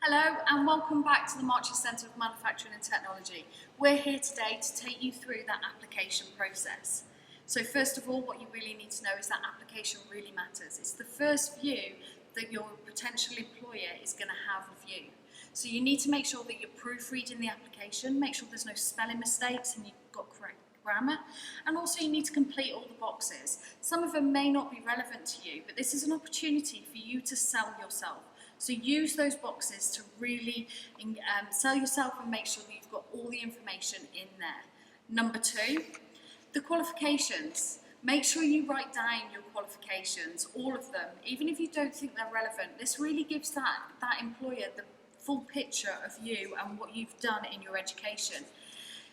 Hello and welcome back to the Marches Centre of Manufacturing and Technology. We're here today to take you through that application process. So first of all, what you really need to know is that application really matters. It's the first view that your potential employer is going to have of you. So you need to make sure that you're proofreading the application, make sure there's no spelling mistakes and you've got correct grammar, and also you need to complete all the boxes. Some of them may not be relevant to you, but this is an opportunity for you to sell yourself. So use those boxes to really sell yourself and make sure that you've got all the information in there. Number two, the qualifications. Make sure you write down your qualifications, all of them, even if you don't think they're relevant. This really gives that employer the full picture of you and what you've done in your education.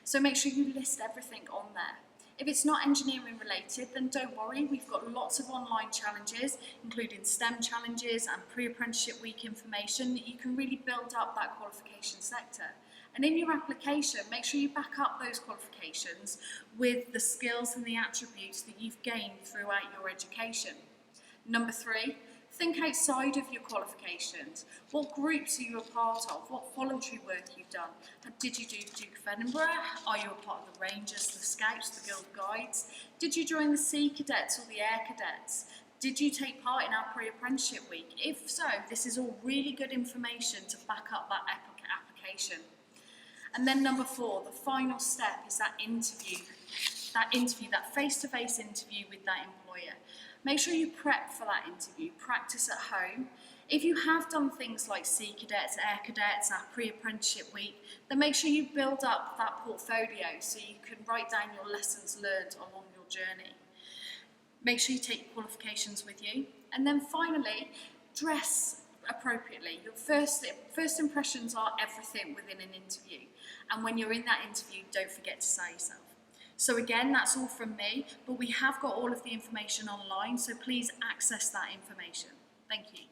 So make sure you list everything on there. If it's not engineering related, then don't worry, we've got lots of online challenges, including STEM challenges and pre-apprenticeship week information that you can really build up that qualification sector. And in your application, make sure you back up those qualifications with the skills and the attributes that you've gained throughout your education. Number three, think outside of your qualifications. What groups are you a part of? What voluntary work you've done? Did you do Duke of Edinburgh? Are you a part of the Rangers, the Scouts, the Guild Guides? Did you join the Sea Cadets or the Air Cadets? Did you take part in our pre-apprenticeship week? If so, this is all really good information to back up that application. And then number four, the final step is that interview, that face-to-face interview with that employer. Make sure you prep for that interview, practice at home. If you have done things like Sea Cadets, Air Cadets, our pre-apprenticeship week, then make sure you build up that portfolio so you can write down your lessons learned along your journey. Make sure you take your qualifications with you. And then finally, dress appropriately. Your first impressions are everything within an interview. And when you're in that interview, don't forget to sell yourself. So again, that's all from me, but we have got all of the information online, so please access that information. Thank you.